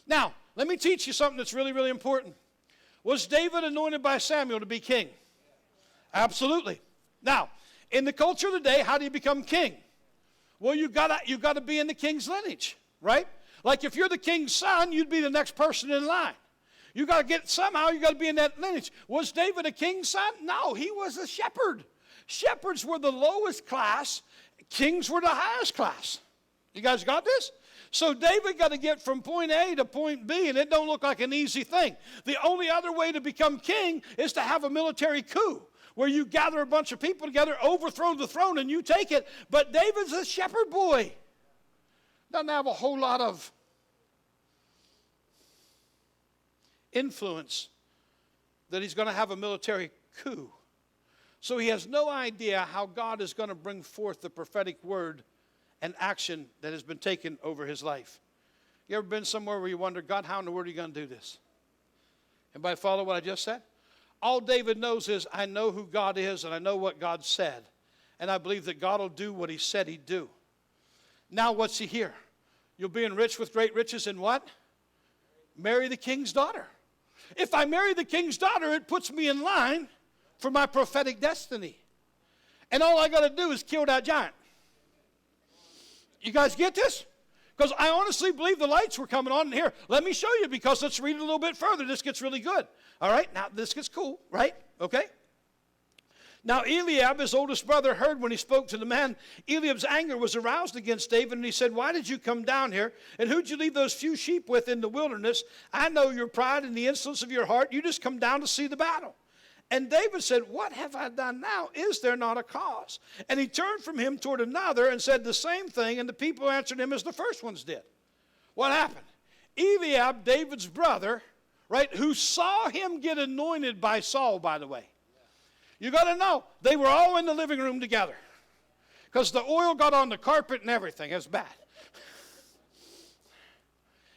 Now, let me teach you something that's really, really important. Was David anointed by Samuel to be king? Absolutely. Now, in the culture of the day, how do you become king? Well, you gotta be in the king's lineage, right? Like if you're the king's son, you'd be the next person in line. You got to be in that lineage. Was David a king's son? No, he was a shepherd. Shepherds were the lowest class. Kings were the highest class. You guys got this? So David got to get from point A to point B, and it don't look like an easy thing. The only other way to become king is to have a military coup, where you gather a bunch of people together, overthrow the throne, and you take it. But David's a shepherd boy. Doesn't have a whole lot of influence that he's going to have a military coup. So he has no idea how God is going to bring forth the prophetic word and action that has been taken over his life. You ever been somewhere where you wonder, God, how in the world are you going to do this? Anybody follow what I just said? All David knows is, I know who God is and I know what God said. And I believe that God will do what he said he'd do. Now what's he here? You'll be enriched with great riches in what? Marry the king's daughter. If I marry the king's daughter, it puts me in line for my prophetic destiny. And all I got to do is kill that giant. You guys get this? Because I honestly believe the lights were coming on in here. Let me show you, because let's read it a little bit further. This gets really good. All right, now this gets cool, right? Okay. Now Eliab, his oldest brother, heard when he spoke to the man. Eliab's anger was aroused against David, and he said, why did you come down here? And who'd you leave those few sheep with in the wilderness? I know your pride and the insolence of your heart. You just come down to see the battle. And David said, what have I done now? Is there not a cause? And he turned from him toward another and said the same thing, and the people answered him as the first ones did. What happened? Eliab, David's brother, right, who saw him get anointed by Saul, by the way. You got to know, they were all in the living room together, because the oil got on the carpet and everything. It was bad.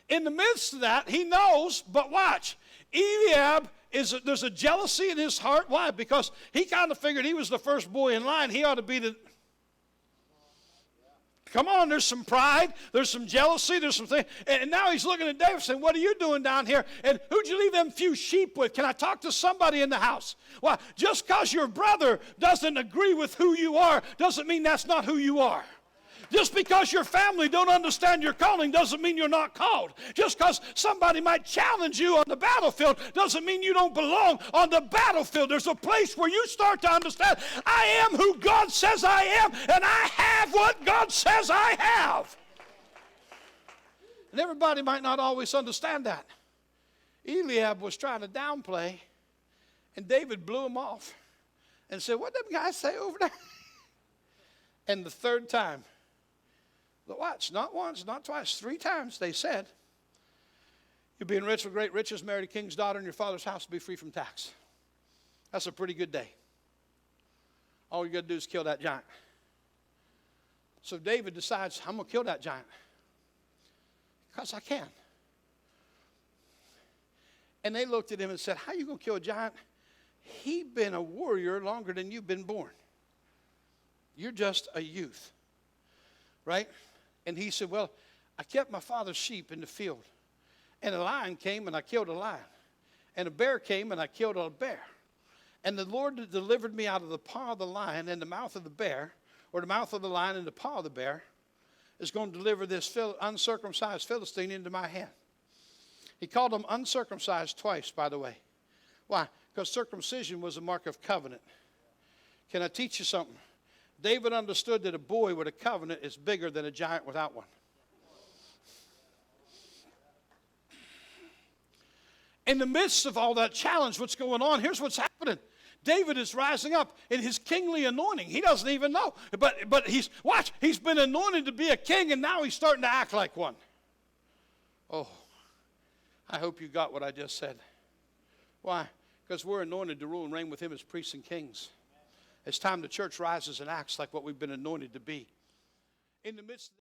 In the midst of that, he knows, but watch, Eliab, there's a jealousy in his heart. Why? Because he kind of figured he was the first boy in line. He ought to be the... Come on, there's some pride, there's some jealousy, there's some things. And now he's looking at David saying, what are you doing down here? And who'd you leave them few sheep with? Can I talk to somebody in the house? Well, just because your brother doesn't agree with who you are doesn't mean that's not who you are. Just because your family don't understand your calling doesn't mean you're not called. Just because somebody might challenge you on the battlefield doesn't mean you don't belong on the battlefield. There's a place where you start to understand, I am who God says I am, and I have what God says I have. And everybody might not always understand that. Eliab was trying to downplay, and David blew him off and said, what did them guys say over there? And the third time, but watch, not once, not twice, 3 times they said, you'll be enriched with great riches, marry the king's daughter, and your father's house will be free from tax. That's a pretty good day. All you got to do is kill that giant. So David decides, I'm going to kill that giant. Because I can. And they looked at him and said, how are you going to kill a giant? He's been a warrior longer than you've been born. You're just a youth. Right? And he said, well, I kept my father's sheep in the field. And a lion came and I killed a lion. And a bear came and I killed a bear. And the Lord delivered me out of the paw of the lion and the mouth of the bear, or the mouth of the lion and the paw of the bear, is going to deliver this uncircumcised Philistine into my hand. He called him uncircumcised twice, by the way. Why? Because circumcision was a mark of covenant. Can I teach you something? David understood that a boy with a covenant is bigger than a giant without one. In the midst of all that challenge, what's going on, here's what's happening. David is rising up in his kingly anointing. He doesn't even know. But he's been anointed to be a king, and now he's starting to act like one. Oh, I hope you got what I just said. Why? Because we're anointed to rule and reign with him as priests and kings. It's time the church rises and acts like what we've been anointed to be. In the midst of